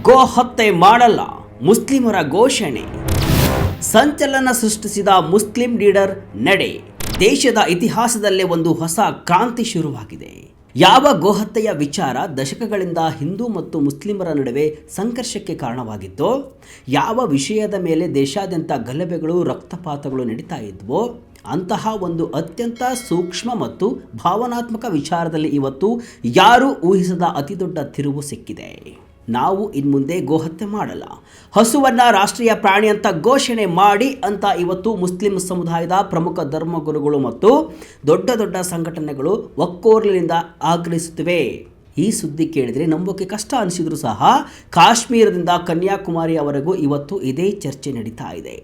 ಗೋ ಹತ್ಯೆ ಮಾಡಲ್ಲ ಮುಸ್ಲಿಮರ ಘೋಷಣೆ. ಸಂಚಲನ ಸೃಷ್ಟಿಸಿದ ಮುಸ್ಲಿಂ ಲೀಡರ್ ನಡೆ. ದೇಶದ ಇತಿಹಾಸದಲ್ಲೇ ಒಂದು ಹೊಸ ಕ್ರಾಂತಿ ಶುರುವಾಗಿದೆ. ಯಾವ ಗೋಹತ್ಯೆಯ ವಿಚಾರ ದಶಕಗಳಿಂದ ಹಿಂದೂ ಮತ್ತು ಮುಸ್ಲಿಮರ ನಡುವೆ ಸಂಘರ್ಷಕ್ಕೆ ಕಾರಣವಾಗಿತ್ತೋ, ಯಾವ ವಿಷಯದ ಮೇಲೆ ದೇಶಾದ್ಯಂತ ಗಲಭೆಗಳು ರಕ್ತಪಾತಗಳು ನಡೀತಾ ಇದ್ವೋ, ಅಂತಹ ಒಂದು ಅತ್ಯಂತ ಸೂಕ್ಷ್ಮ ಮತ್ತು ಭಾವನಾತ್ಮಕ ವಿಚಾರದಲ್ಲಿ ಇವತ್ತು ಯಾರೂ ಊಹಿಸದ ಅತಿದೊಡ್ಡ ತಿರುವು ಸಿಕ್ಕಿದೆ. ನಾವು ಇನ್ಮುಂದೆ ಗೋಹತ್ಯೆ ಮಾಡಲ್ಲ, ಹಸುವನ್ನು ರಾಷ್ಟ್ರೀಯ ಪ್ರಾಣಿ ಅಂತ ಘೋಷಣೆ ಮಾಡಿ ಅಂತ ಇವತ್ತು ಮುಸ್ಲಿಂ ಸಮುದಾಯದ ಪ್ರಮುಖ ಧರ್ಮಗುರುಗಳು ಮತ್ತು ದೊಡ್ಡ ದೊಡ್ಡ ಸಂಘಟನೆಗಳು ಒಕ್ಕೊರಲಿನಿಂದ ಆಗ್ರಹಿಸುತ್ತಿವೆ. ಈ ಸುದ್ದಿ ಕೇಳಿದರೆ ನಂಬೋಕೆ ಕಷ್ಟ ಅನಿಸಿದರೂ ಸಹ ಕಾಶ್ಮೀರದಿಂದ ಕನ್ಯಾಕುಮಾರಿಯವರೆಗೂ ಇವತ್ತು ಇದೇ ಚರ್ಚೆ ನಡೀತಾ ಇದೆ.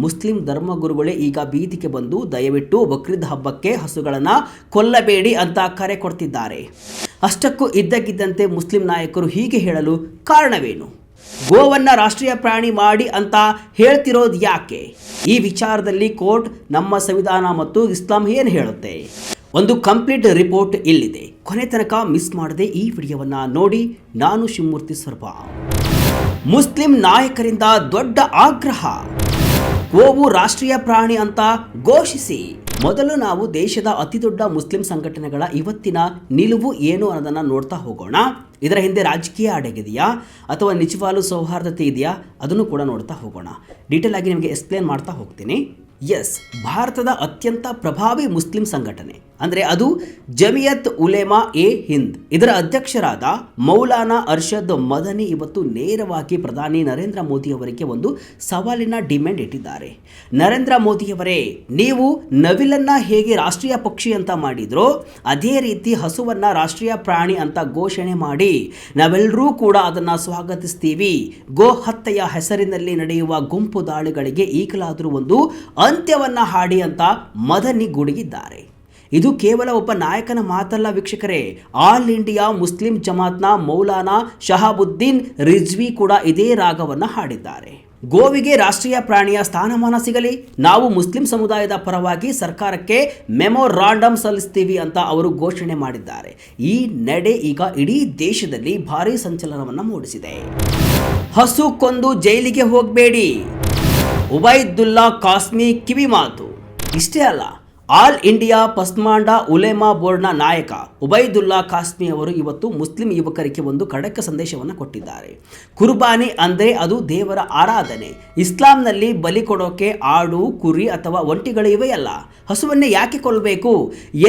ಮುಸ್ಲಿಂ ಧರ್ಮಗುರುಗಳೇ ಈಗ ಬೀದಿಗೆ ಬಂದು ದಯವಿಟ್ಟು ಬಕ್ರೀದ್ ಹಬ್ಬಕ್ಕೆ ಹಸುಗಳನ್ನು ಕೊಲ್ಲಬೇಡಿ ಅಂತ ಕರೆ ಕೊಡ್ತಿದ್ದಾರೆ. ಅಷ್ಟಕ್ಕೂ ಇದ್ದಕ್ಕಿದ್ದಂತೆ ಮುಸ್ಲಿಂ ನಾಯಕರು ಹೀಗೆ ಹೇಳಲು ಕಾರಣವೇನು? ಗೋವನ್ನು ರಾಷ್ಟ್ರೀಯ ಪ್ರಾಣಿ ಮಾಡಿ ಅಂತ ಹೇಳ್ತಿರೋದು ಯಾಕೆ? ಈ ವಿಚಾರದಲ್ಲಿ ಕೋರ್ಟ್, ನಮ್ಮ ಸಂವಿಧಾನ ಮತ್ತು ಇಸ್ಲಾಂ ಏನು ಹೇಳುತ್ತೆ? ಒಂದು ಕಂಪ್ಲೀಟ್ ರಿಪೋರ್ಟ್ ಇಲ್ಲಿದೆ. ಕೊನೆ ತನಕ ಮಿಸ್ ಮಾಡದೆ ಈ ವಿಡಿಯೋವನ್ನು ನೋಡಿ. ನಾನು ಶಿವಮೂರ್ತಿ ಸರ್ಬಾ. ಮುಸ್ಲಿಂ ನಾಯಕರಿಂದ ದೊಡ್ಡ ಆಗ್ರಹ. ಗೋವು ರಾಷ್ಟ್ರೀಯ ಪ್ರಾಣಿ ಅಂತ ಘೋಷಿಸಿ. ಮೊದಲು ನಾವು ದೇಶದ ಅತಿದೊಡ್ಡ ಮುಸ್ಲಿಂ ಸಂಘಟನೆಗಳ ಇವತ್ತಿನ ನಿಲುವು ಏನು ಅನ್ನೋದನ್ನು ನೋಡ್ತಾ ಹೋಗೋಣ. ಇದರ ಹಿಂದೆ ರಾಜಕೀಯ ಅಡಗಿದೆಯಾ ಅಥವಾ ನಿಜವಾಗ್ಲೂ ಸೌಹಾರ್ದತೆ ಇದೆಯಾ ಅದನ್ನು ಕೂಡ ನೋಡ್ತಾ ಹೋಗೋಣ. ಡೀಟೇಲ್ ಆಗಿ ನಿಮಗೆ ಎಕ್ಸ್ಪ್ಲೇನ್ ಮಾಡ್ತಾ ಹೋಗ್ತೀನಿ. ಎಸ್, ಭಾರತದ ಅತ್ಯಂತ ಪ್ರಭಾವಿ ಮುಸ್ಲಿಂ ಸಂಘಟನೆ ಅಂದರೆ ಅದು ಜಮಿಯತ್ ಉಲೇಮಾ ಎ ಹಿಂದ್. ಇದರ ಅಧ್ಯಕ್ಷರಾದ ಮೌಲಾನಾ ಅರ್ಷದ್ ಮದನಿ ಇವತ್ತು ನೇರವಾಗಿ ಪ್ರಧಾನಿ ನರೇಂದ್ರ ಮೋದಿ ಅವರಿಗೆ ಒಂದು ಸವಾಲಿನ ಡಿಮ್ಯಾಂಡ್ ಇಟ್ಟಿದ್ದಾರೆ. ನರೇಂದ್ರ ಮೋದಿಯವರೇ, ನೀವು ನವಿಲನ್ನು ಹೇಗೆ ರಾಷ್ಟ್ರೀಯ ಪಕ್ಷಿ ಅಂತ ಮಾಡಿದ್ರೋ ಅದೇ ರೀತಿ ಹಸುವನ್ನು ರಾಷ್ಟ್ರೀಯ ಪ್ರಾಣಿ ಅಂತ ಘೋಷಣೆ ಮಾಡಿ. ನಾವೆಲ್ಲರೂ ಕೂಡ ಅದನ್ನು ಸ್ವಾಗತಿಸ್ತೀವಿ. ಗೋ ಹತ್ಯೆಯ ಹೆಸರಿನಲ್ಲಿ ನಡೆಯುವ ಗುಂಪು ದಾಳಿಗಳಿಗೆ ಈಗಲಾದರೂ ಒಂದು ಅಂತ್ಯವನ್ನು ಹಾಡಿ ಅಂತ ಮದನಿ ಗುಡುಗಿದ್ದಾರೆ. ಇದು ಕೇವಲ ಒಬ್ಬ ನಾಯಕನ ಮಾತಲ್ಲ ವೀಕ್ಷಕರೇ. ಆಲ್ ಇಂಡಿಯಾ ಮುಸ್ಲಿಂ ಜಮಾತ್ನ ಮೌಲಾನಾ ಶಹಾಬುದ್ದೀನ್ ರಿಜ್ವಿ ಕೂಡ ಇದೇ ರಾಗವನ್ನು ಹಾಡಿದ್ದಾರೆ. ಗೋವಿಗೆ ರಾಷ್ಟ್ರೀಯ ಪ್ರಾಣಿಯ ಸ್ಥಾನಮಾನ ಸಿಗಲಿ, ನಾವು ಮುಸ್ಲಿಂ ಸಮುದಾಯದ ಪರವಾಗಿ ಸರ್ಕಾರಕ್ಕೆ ಮೆಮೊರಾಂಡಮ್ ಸಲ್ಲಿಸ್ತೀವಿ ಅಂತ ಅವರು ಘೋಷಣೆ ಮಾಡಿದ್ದಾರೆ. ಈ ನಡೆ ಈಗ ಇಡೀ ದೇಶದಲ್ಲಿ ಭಾರೀ ಸಂಚಲನವನ್ನು ಮೂಡಿಸಿದೆ. ಹಸು ಕೊಂದು ಜೈಲಿಗೆ ಹೋಗಬೇಡಿ, ಉಬೈದುಲ್ಲಾ ಕಾಸ್ಮಿ ಕಿವಿ ಮಾತು. ಇಷ್ಟೇ ಅಲ್ಲ, ಆಲ್ ಇಂಡಿಯಾ ಪಸ್ಮಾಂಡಾ ಉಲೇಮಾ ಬೋರ್ಡ್ನ ನಾಯಕ ಉಬೈದುಲ್ಲಾ ಕಾಸ್ಮಿ ಅವರು ಇವತ್ತು ಮುಸ್ಲಿಂ ಯುವಕರಿಗೆ ಒಂದು ಖಡಕ್ ಸಂದೇಶವನ್ನು ಕೊಟ್ಟಿದ್ದಾರೆ. ಕುರ್ಬಾನಿ ಅಂದರೆ ಅದು ದೇವರ ಆರಾಧನೆ. ಇಸ್ಲಾಂನಲ್ಲಿ ಬಲಿ ಕೊಡೋಕೆ ಆಡು, ಕುರಿ ಅಥವಾ ಒಂಟಿಗಳು ಇವೆಯಲ್ಲ. ಹಸುವನ್ನೇ ಯಾಕೆ ಕೊಲ್ಲಬೇಕು?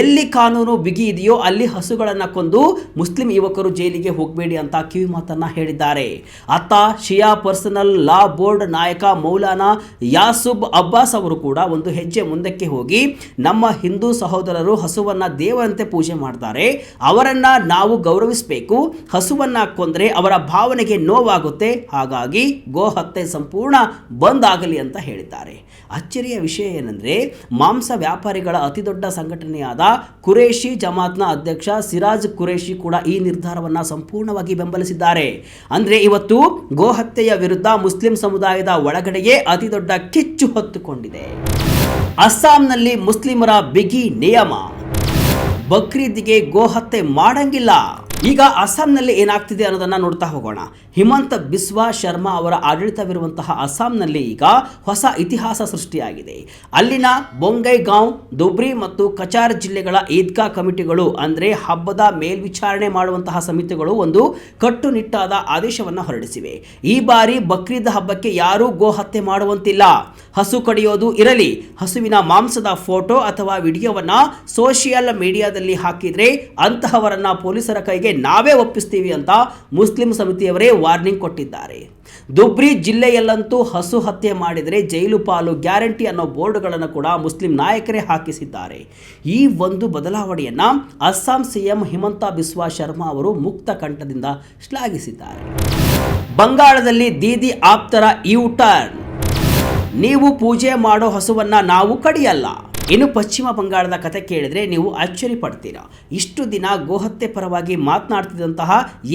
ಎಲ್ಲಿ ಕಾನೂನು ಬಿಗಿ ಇದೆಯೋ ಅಲ್ಲಿ ಹಸುಗಳನ್ನು ಕೊಂದು ಮುಸ್ಲಿಂ ಯುವಕರು ಜೈಲಿಗೆ ಹೋಗಬೇಡಿ ಅಂತ ಕಿವಿ ಮಾತನ್ನು ಹೇಳಿದ್ದಾರೆ. ಅತ್ತ ಶಿಯಾ ಪರ್ಸನಲ್ ಲಾ ಬೋರ್ಡ್ ನಾಯಕ ಮೌಲಾನಾ ಯಾಸುಬ್ ಅಬ್ಬಾಸ್ ಅವರು ಕೂಡ ಒಂದು ಹೆಜ್ಜೆ ಮುಂದಕ್ಕೆ ಹೋಗಿ, ನಮ್ಮ ಹಿಂದೂ ಸಹೋದರರು ಹಸುವನ್ನು ದೇವರಂತೆ ಪೂಜೆ ಮಾಡ್ತಾರೆ, ಅವರನ್ನ ನಾವು ಗೌರವಿಸಬೇಕು. ಹಸುವನ್ನ ಕೊಂದ್ರೆ ಅವರ ಭಾವನೆಗೆ ನೋವಾಗುತ್ತೆ, ಹಾಗಾಗಿ ಗೋ ಹತ್ಯೆ ಸಂಪೂರ್ಣ ಬಂದ್ ಆಗಲಿ ಅಂತ ಹೇಳಿದ್ದಾರೆ. ಅಚ್ಚರಿಯ ವಿಷಯ ಏನಂದ್ರೆ, ಮಾಂಸ ವ್ಯಾಪಾರಿಗಳ ಅತಿದೊಡ್ಡ ಸಂಘಟನೆಯಾದ ಕುರೇಶಿ ಜಮಾತ್ನ ಅಧ್ಯಕ್ಷ ಸಿರಾಜ್ ಕುರೇಶಿ ಕೂಡ ಈ ನಿರ್ಧಾರವನ್ನು ಸಂಪೂರ್ಣವಾಗಿ ಬೆಂಬಲಿಸಿದ್ದಾರೆ. ಅಂದ್ರೆ ಇವತ್ತು ಗೋ ಹತ್ಯೆಯ ವಿರುದ್ಧ ಮುಸ್ಲಿಂ ಸಮುದಾಯದ ಒಳಗಡೆಯೇ ಅತಿದೊಡ್ಡ ಕಿಚ್ಚು ಹೊತ್ತುಕೊಂಡಿದೆ. ಅಸ್ಸಾಂನಲ್ಲಿ ಮುಸ್ಲಿಮರ ಬಿಗಿ ನಿಯಮ, ಬಕ್ರೀದ್ಗೆ ಗೋ ಹತ್ಯೆ ಮಾಡಂಗಿಲ್ಲ. ಈಗ ಅಸ್ಸಾಂನಲ್ಲಿ ಏನಾಗ್ತಿದೆ ಅನ್ನೋದನ್ನು ನೋಡ್ತಾ ಹೋಗೋಣ. ಹಿಮಂತ ಬಿಸ್ವಾ ಶರ್ಮಾ ಅವರ ಆಡಳಿತವಿರುವಂತಹ ಅಸ್ಸಾಂನಲ್ಲಿ ಈಗ ಹೊಸ ಇತಿಹಾಸ ಸೃಷ್ಟಿಯಾಗಿದೆ. ಅಲ್ಲಿನ ಬೊಂಗೈಗಾಂವ್, ಧುಬ್ರಿ ಮತ್ತು ಕಚಾರ್ ಜಿಲ್ಲೆಗಳ ಈದ್ಗಾ ಕಮಿಟಿಗಳು ಅಂದರೆ ಹಬ್ಬದ ಮೇಲ್ವಿಚಾರಣೆ ಮಾಡುವಂತಹ ಸಮಿತಿಗಳು ಒಂದು ಕಟ್ಟುನಿಟ್ಟಾದ ಆದೇಶವನ್ನು ಹೊರಡಿಸಿವೆ. ಈ ಬಾರಿ ಬಕ್ರೀದ್ ಹಬ್ಬಕ್ಕೆ ಯಾರೂ ಗೋ ಹತ್ಯೆ ಮಾಡುವಂತಿಲ್ಲ. ಹಸು ಕಡಿಯೋದು ಇರಲಿ, ಹಸುವಿನ ಮಾಂಸದ ಫೋಟೋ ಅಥವಾ ವಿಡಿಯೋವನ್ನು ಸೋಷಿಯಲ್ ಮೀಡಿಯಾದಲ್ಲಿ ಹಾಕಿದ್ರೆ ಅಂತಹವರನ್ನ ಪೊಲೀಸರ ಕೈಗೆ ನಾವೇ ಒಪ್ಪಿಸ್ತೀವಿ ಅಂತ ಮುಸ್ಲಿಂ ಸಮಿತಿಯವರೇ ವಾರ್ನಿಂಗ್ ಕೊಟ್ಟಿದ್ದಾರೆ. ಧುಬ್ರಿ ಜಿಲ್ಲೆಯಲ್ಲಂತೂ ಹಸು ಹತ್ಯೆ ಮಾಡಿದರೆ ಜೈಲು ಪಾಲು ಗ್ಯಾರಂಟಿ ಅನ್ನೋ ಬೋರ್ಡ್ಗಳನ್ನು ಕೂಡ ಮುಸ್ಲಿಂ ನಾಯಕರೇ ಹಾಕಿಸಿದ್ದಾರೆ. ಈ ಒಂದು ಬದಲಾವಣೆಯನ್ನ ಅಸ್ಸಾಂ ಸಿಎಂ ಹಿಮಂತ ಬಿಸ್ವಾ ಶರ್ಮಾ ಅವರು ಮುಕ್ತ ಕಂಠದಿಂದ ಶ್ಲಾಘಿಸಿದ್ದಾರೆ. ಬಂಗಾಳದಲ್ಲಿ ದೀದಿ ಆಪ್ತರ ಯು ಟರ್ನ್, ನೀವು ಪೂಜೆ ಮಾಡೋ ಹಸುವನ್ನ ನಾವು ಕಡಿಯಲ್ಲ. ಇನ್ನು ಪಶ್ಚಿಮ ಬಂಗಾಳದ ಕತೆ ಕೇಳಿದ್ರೆ ನೀವು ಅಚ್ಚರಿ ಪಡ್ತೀರಾ. ಇಷ್ಟು ದಿನ ಗೋಹತ್ಯೆ ಪರವಾಗಿ ಮಾತನಾಡ್ತಿದ್ದಂತಹ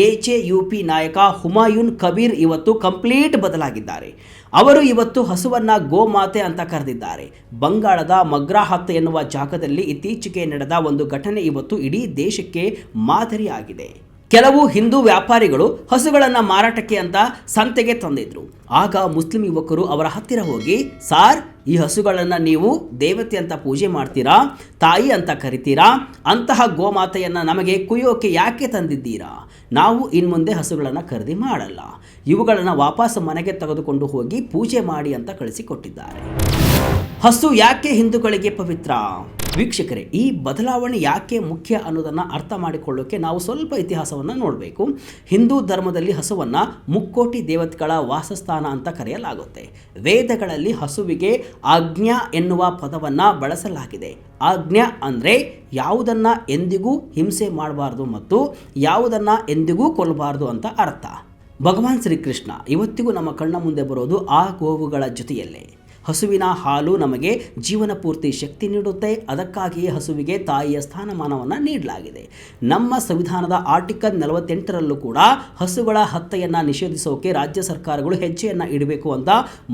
ಎಚೆಯುಪಿ ನಾಯಕ ಹುಮಾಯೂನ್ ಕಬೀರ್ ಇವತ್ತು ಕಂಪ್ಲೀಟ್ ಬದಲಾಗಿದ್ದಾರೆ. ಅವರು ಇವತ್ತು ಹಸುವನ್ನ ಗೋಮಾತೆ ಅಂತ ಕರೆದಿದ್ದಾರೆ. ಬಂಗಾಳದ ಮಗ್ರಾಹತ್ ಎನ್ನುವ ಜಾಗದಲ್ಲಿ ಇತ್ತೀಚೆಗೆ ನಡೆದ ಒಂದು ಘಟನೆ ಇವತ್ತು ಇಡೀ ದೇಶಕ್ಕೆ ಮಾದರಿಯಾಗಿದೆ. ಕೆಲವು ಹಿಂದೂ ವ್ಯಾಪಾರಿಗಳು ಹಸುಗಳನ್ನು ಮಾರಾಟಕ್ಕೆ ಅಂತ ಸಂತೆಗೆ ತಂದಿದ್ರು. ಆಗ ಮುಸ್ಲಿಂ ಯುವಕರು ಅವರ ಹತ್ತಿರ ಹೋಗಿ, ಸಾರ್, ಈ ಹಸುಗಳನ್ನು ನೀವು ದೇವತೆ ಅಂತ ಪೂಜೆ ಮಾಡ್ತೀರಾ, ತಾಯಿ ಅಂತ ಕರಿತೀರಾ, ಅಂತಹ ಗೋಮಾತೆಯನ್ನು ನಮಗೆ ಕುಯ್ಯೋಕೆ ಯಾಕೆ ತಂದಿದ್ದೀರಾ? ನಾವು ಇನ್ಮುಂದೆ ಹಸುಗಳನ್ನು ಖರೀದಿ ಮಾಡಲ್ಲ, ಇವುಗಳನ್ನು ವಾಪಸ್ ಮನೆಗೆ ತೆಗೆದುಕೊಂಡು ಹೋಗಿ ಪೂಜೆ ಮಾಡಿ ಅಂತ ಕಳಿಸಿಕೊಟ್ಟಿದ್ದಾರೆ. ಹಸು ಯಾಕೆ ಹಿಂದೂಗಳಿಗೆ ಪವಿತ್ರ? ವೀಕ್ಷಕರೇ, ಈ ಬದಲಾವಣೆ ಯಾಕೆ ಮುಖ್ಯ ಅನ್ನೋದನ್ನು ಅರ್ಥ ಮಾಡಿಕೊಳ್ಳೋಕೆ ನಾವು ಸ್ವಲ್ಪ ಇತಿಹಾಸವನ್ನು ನೋಡಬೇಕು. ಹಿಂದೂ ಧರ್ಮದಲ್ಲಿ ಹಸುವನ್ನು ಮುಕ್ಕೋಟಿ ದೇವತೆಗಳ ವಾಸಸ್ಥಾನ ಅಂತ ಕರೆಯಲಾಗುತ್ತೆ. ವೇದಗಳಲ್ಲಿ ಹಸುವಿಗೆ ಆಜ್ಞಾ ಎನ್ನುವ ಪದವನ್ನು ಬಳಸಲಾಗಿದೆ. ಆಜ್ಞಾ ಅಂದರೆ ಯಾವುದನ್ನು ಎಂದಿಗೂ ಹಿಂಸೆ ಮಾಡಬಾರ್ದು ಮತ್ತು ಯಾವುದನ್ನು ಎಂದಿಗೂ ಕೊಲ್ಲಬಾರ್ದು ಅಂತ ಅರ್ಥ. ಭಗವಾನ್ ಶ್ರೀಕೃಷ್ಣ ಇವತ್ತಿಗೂ ನಮ್ಮ ಕಣ್ಣ ಮುಂದೆ ಬರೋದು ಆ ಗೋವುಗಳ ಜೊತೆಯಲ್ಲೇ. ಹಸುವಿನ ಹಾಲು ನಮಗೆ ಜೀವನ ಪೂರ್ತಿ ಶಕ್ತಿ ನೀಡುತ್ತೆ. ಅದಕ್ಕಾಗಿಯೇ ಹಸುವಿಗೆ ತಾಯಿಯ ಸ್ಥಾನಮಾನವನ್ನು ನೀಡಲಾಗಿದೆ. ನಮ್ಮ ಸಂವಿಧಾನದ ಆರ್ಟಿಕಲ್ 48ರಲ್ಲೂ ಕೂಡ ಹಸುಗಳ ಹತ್ಯೆಯನ್ನು ನಿಷೇಧಿಸೋಕೆ ರಾಜ್ಯ ಸರ್ಕಾರಗಳು ಹೆಜ್ಜೆಯನ್ನು ಇಡಬೇಕು ಅಂತ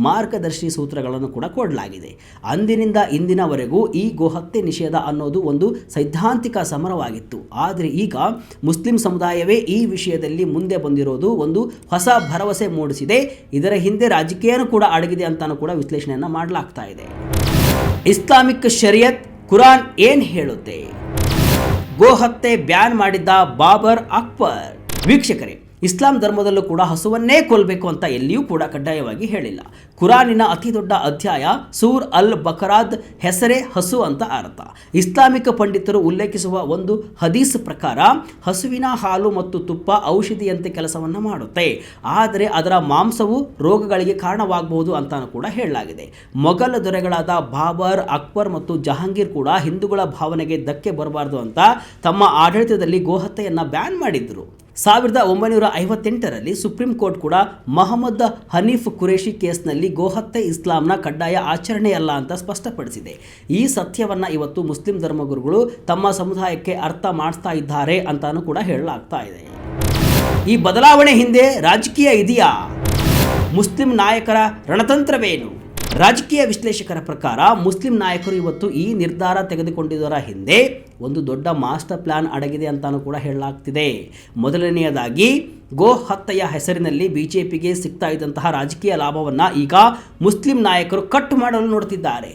ಮಾರ್ಗದರ್ಶಿ ಸೂತ್ರಗಳನ್ನು ಕೂಡ ಕೊಡಲಾಗಿದೆ. ಅಂದಿನಿಂದ ಇಂದಿನವರೆಗೂ ಈ ಗೋಹತ್ಯೆ ನಿಷೇಧ ಅನ್ನೋದು ಒಂದು ಸೈದ್ಧಾಂತಿಕ ಸಮರವಾಗಿತ್ತು. ಆದರೆ ಈಗ ಮುಸ್ಲಿಂ ಸಮುದಾಯವೇ ಈ ವಿಷಯದಲ್ಲಿ ಮುಂದೆ ಬಂದಿರೋದು ಒಂದು ಹೊಸ ಭರವಸೆ ಮೂಡಿಸಿದೆ. ಇದರ ಹಿಂದೆ ರಾಜಕೀಯನೂ ಕೂಡ ಅಡಗಿದೆ ಅಂತಾನೂ ಕೂಡ ವಿಶ್ಲೇಷಣೆ ಮಾಡಲಾಗ್ತಾ ಇದೆ. ಇಸ್ಲಾಮಿಕ್ ಶರಿಯತ್ ಕುರಾನ್ ಏನ್ ಹೇಳುತ್ತೆ? ಗೋಹತ್ಯೆ ಬ್ಯಾನ್ ಮಾಡಿದ್ದ ಬಾಬರ್ ಅಕ್ಬರ್. ವೀಕ್ಷಕರೇ, ಇಸ್ಲಾಂ ಧರ್ಮದಲ್ಲೂ ಕೂಡ ಹಸುವನ್ನೇ ಕೊಲ್ಲಬೇಕು ಅಂತ ಎಲ್ಲಿಯೂ ಕೂಡ ಕಡ್ಡಾಯವಾಗಿ ಹೇಳಿಲ್ಲ. ಕುರಾನಿನ ಅತಿ ದೊಡ್ಡ ಅಧ್ಯಾಯ ಸೂರ್ ಅಲ್ ಬಕರಾದ್ ಹೆಸರೇ ಹಸು ಅಂತ ಅರ್ಥ. ಇಸ್ಲಾಮಿಕ್ ಪಂಡಿತರು ಉಲ್ಲೇಖಿಸುವ ಒಂದು ಹದೀಸ್ ಪ್ರಕಾರ ಹಸುವಿನ ಹಾಲು ಮತ್ತು ತುಪ್ಪ ಔಷಧಿಯಂತೆ ಕೆಲಸವನ್ನು ಮಾಡುತ್ತೆ, ಆದರೆ ಅದರ ಮಾಂಸವು ರೋಗಗಳಿಗೆ ಕಾರಣವಾಗಬಹುದು ಅಂತ ಕೂಡ ಹೇಳಲಾಗಿದೆ. ಮೊಘಲ್ ದೊರೆಗಳಾದ ಬಾಬರ್, ಅಕ್ಬರ್ ಮತ್ತು ಜಹಾಂಗೀರ್ ಕೂಡ ಹಿಂದೂಗಳ ಭಾವನೆಗೆ ಧಕ್ಕೆ ಬರಬಾರದು ಅಂತ ತಮ್ಮ ಆಡಳಿತದಲ್ಲಿ ಗೋಹತ್ಯೆಯನ್ನು ಬ್ಯಾನ್ ಮಾಡಿದ್ರು. 1958ರಲ್ಲಿ ಸುಪ್ರೀಂ ಕೋರ್ಟ್ ಕೂಡ ಮೊಹಮ್ಮದ್ ಹನೀಫ್ ಕುರೇಶಿ ಕೇಸ್ನಲ್ಲಿ ಗೋಹತ್ಯೆ ಇಸ್ಲಾಂನ ಕಡ್ಡಾಯ ಆಚರಣೆಯಲ್ಲ ಅಂತ ಸ್ಪಷ್ಟಪಡಿಸಿದೆ. ಈ ಸತ್ಯವನ್ನು ಇವತ್ತು ಮುಸ್ಲಿಂ ಧರ್ಮಗುರುಗಳು ತಮ್ಮ ಸಮುದಾಯಕ್ಕೆ ಅರ್ಥ ಮಾಡಿಸ್ತಾ ಇದ್ದಾರೆ ಅಂತಾನೂ ಕೂಡ ಹೇಳಲಾಗ್ತಾ ಇದೆ. ಈ ಬದಲಾವಣೆ ಹಿಂದೆ ರಾಜಕೀಯ ಇದೆಯಾ? ಮುಸ್ಲಿಂ ನಾಯಕರ ರಣತಂತ್ರವೇನು? ರಾಜಕೀಯ ವಿಶ್ಲೇಷಕರ ಪ್ರಕಾರ ಮುಸ್ಲಿಂ ನಾಯಕರು ಇವತ್ತು ಈ ನಿರ್ಧಾರ ತೆಗೆದುಕೊಂಡಿದ್ದರ ಹಿಂದೆ ಒಂದು ದೊಡ್ಡ ಮಾಸ್ಟರ್ ಪ್ಲಾನ್ ಅಡಗಿದೆ ಅಂತಾನೂ ಕೂಡ ಹೇಳಲಾಗ್ತಿದೆ. ಮೊದಲನೆಯದಾಗಿ, ಗೋ ಹತ್ಯೆಯ ಹೆಸರಿನಲ್ಲಿ ಬಿಜೆಪಿಗೆ ಸಿಗ್ತಾ ಇದ್ದಂತಹ ರಾಜಕೀಯ ಲಾಭವನ್ನು ಈಗ ಮುಸ್ಲಿಂ ನಾಯಕರು ಕಟ್ ಮಾಡಲು ನೋಡ್ತಿದ್ದಾರೆ.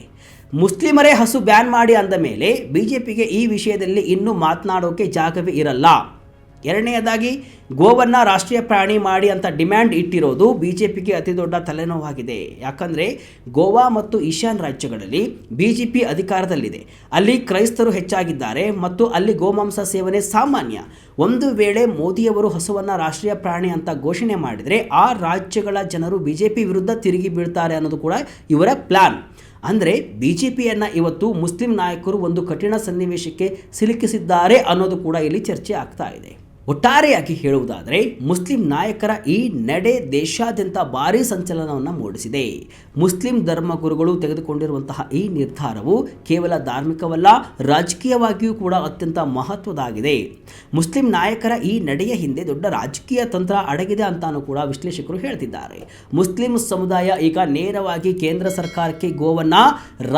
ಮುಸ್ಲಿಮರೇ ಹಸು ಬ್ಯಾನ್ ಮಾಡಿ ಅಂದ ಮೇಲೆ ಬಿಜೆಪಿಗೆ ಈ ವಿಷಯದಲ್ಲಿ ಇನ್ನೂ ಮಾತನಾಡೋಕೆ ಜಾಗವೇ ಇರಲ್ಲ. ಎರಡನೆಯದಾಗಿ, ಗೋವನ್ನು ರಾಷ್ಟ್ರೀಯ ಪ್ರಾಣಿ ಮಾಡಿ ಅಂತ ಡಿಮ್ಯಾಂಡ್ ಇಟ್ಟಿರೋದು ಬಿಜೆಪಿಗೆ ಅತಿ ದೊಡ್ಡ ತಲೆನೋವಾಗಿದೆ. ಯಾಕಂದರೆ ಗೋವಾ ಮತ್ತು ಈಶಾನ್ಯ ರಾಜ್ಯಗಳಲ್ಲಿ ಬಿಜೆಪಿ ಅಧಿಕಾರದಲ್ಲಿದೆ. ಅಲ್ಲಿ ಕ್ರೈಸ್ತರು ಹೆಚ್ಚಾಗಿದ್ದಾರೆ ಮತ್ತು ಅಲ್ಲಿ ಗೋಮಾಂಸ ಸೇವನೆ ಸಾಮಾನ್ಯ. ಒಂದು ವೇಳೆ ಮೋದಿಯವರು ಹಸುವನ್ನು ರಾಷ್ಟ್ರೀಯ ಪ್ರಾಣಿ ಅಂತ ಘೋಷಣೆ ಮಾಡಿದರೆ ಆ ರಾಜ್ಯಗಳ ಜನರು ಬಿಜೆಪಿ ವಿರುದ್ಧ ತಿರುಗಿ ಬೀಳ್ತಾರೆ ಅನ್ನೋದು ಕೂಡ ಇವರ ಪ್ಲಾನ್. ಅಂದರೆ ಬಿಜೆಪಿಯನ್ನು ಇವತ್ತು ಮುಸ್ಲಿಂ ನಾಯಕರು ಒಂದು ಕಠಿಣ ಸನ್ನಿವೇಶಕ್ಕೆ ಸಿಲುಕಿಸಿದ್ದಾರೆ ಅನ್ನೋದು ಕೂಡ ಇಲ್ಲಿ ಚರ್ಚೆ ಆಗ್ತಾ ಇದೆ. ಒಟ್ಟಾರೆಯಾಗಿ ಹೇಳುವುದಾದರೆ ಮುಸ್ಲಿಂ ನಾಯಕರ ಈ ನಡೆ ದೇಶಾದ್ಯಂತ ಭಾರೀ ಸಂಚಲನವನ್ನು ಮೂಡಿಸಿದೆ. ಮುಸ್ಲಿಂ ಧರ್ಮಗುರುಗಳು ತೆಗೆದುಕೊಂಡಿರುವಂತಹ ಈ ನಿರ್ಧಾರವು ಕೇವಲ ಧಾರ್ಮಿಕವಲ್ಲ, ರಾಜಕೀಯವಾಗಿಯೂ ಕೂಡ ಅತ್ಯಂತ ಮಹತ್ವದಾಗಿದೆ. ಮುಸ್ಲಿಂ ನಾಯಕರ ಈ ನಡೆಯ ಹಿಂದೆ ದೊಡ್ಡ ರಾಜಕೀಯ ತಂತ್ರ ಅಡಗಿದೆ ಅಂತಾನೂ ಕೂಡ ವಿಶ್ಲೇಷಕರು ಹೇಳ್ತಿದ್ದಾರೆ. ಮುಸ್ಲಿಂ ಸಮುದಾಯ ಈಗ ನೇರವಾಗಿ ಕೇಂದ್ರ ಸರ್ಕಾರಕ್ಕೆ ಗೋವನ್ನು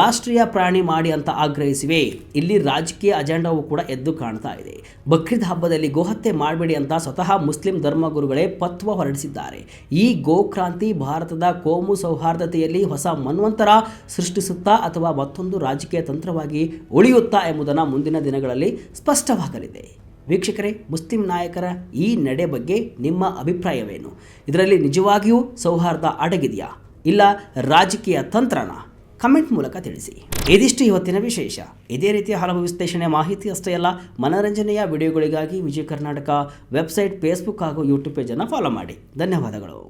ರಾಷ್ಟ್ರೀಯ ಪ್ರಾಣಿ ಮಾಡಿ ಅಂತ ಆಗ್ರಹಿಸಿವೆ. ಇಲ್ಲಿ ರಾಜಕೀಯ ಅಜೆಂಡಾವು ಕೂಡ ಎದ್ದು ಕಾಣ್ತಾ ಇದೆ. ಬಕ್ರೀದ್ ಹಬ್ಬದಲ್ಲಿ ಗೋಹತ್ಯೆ ಮಾಡಬೇಡಿ ಅಂತ ಸ್ವತಃ ಮುಸ್ಲಿಂ ಧರ್ಮಗುರುಗಳೇ ಪತ್ವ ಹೊರಡಿಸಿದ್ದಾರೆ. ಈ ಗೋಕ್ರಾಂತಿ ಭಾರತದ ಕೋಮು ಸೌಹಾರ್ದತೆಯಲ್ಲಿ ಹೊಸ ಮನ್ವಂತರ ಸೃಷ್ಟಿಸುತ್ತಾ ಅಥವಾ ಮತ್ತೊಂದು ರಾಜಕೀಯ ತಂತ್ರವಾಗಿ ಉಳಿಯುತ್ತಾ ಎಂಬುದನ್ನು ಮುಂದಿನ ದಿನಗಳಲ್ಲಿ ಸ್ಪಷ್ಟವಾಗಲಿದೆ. ವೀಕ್ಷಕರೇ, ಮುಸ್ಲಿಂ ನಾಯಕರ ಈ ನಡೆ ಬಗ್ಗೆ ನಿಮ್ಮ ಅಭಿಪ್ರಾಯವೇನು? ಇದರಲ್ಲಿ ನಿಜವಾಗಿಯೂ ಸೌಹಾರ್ದ ಅಡಗಿದೆಯಾ, ಇಲ್ಲ ರಾಜಕೀಯ ತಂತ್ರನ? ಕಮೆಂಟ್ ಮೂಲಕ ತಿಳಿಸಿ. ಇದಿಷ್ಟು ಇವತ್ತಿನ ವಿಶೇಷ. ಇದೇ ರೀತಿಯ ಹಲವು ವಿಶ್ಲೇಷಣೆ ಮಾಹಿತಿ ಅಷ್ಟೇ ಅಲ್ಲ, ಮನೋರಂಜನೆಯ ವಿಡಿಯೋಗಳಿಗಾಗಿ ವಿಜಯ ಕರ್ನಾಟಕ ವೆಬ್ಸೈಟ್, ಫೇಸ್ಬುಕ್ ಹಾಗೂ ಯೂಟ್ಯೂಬ್ ಪೇಜನ್ನು ಫಾಲೋ ಮಾಡಿ. ಧನ್ಯವಾದಗಳು.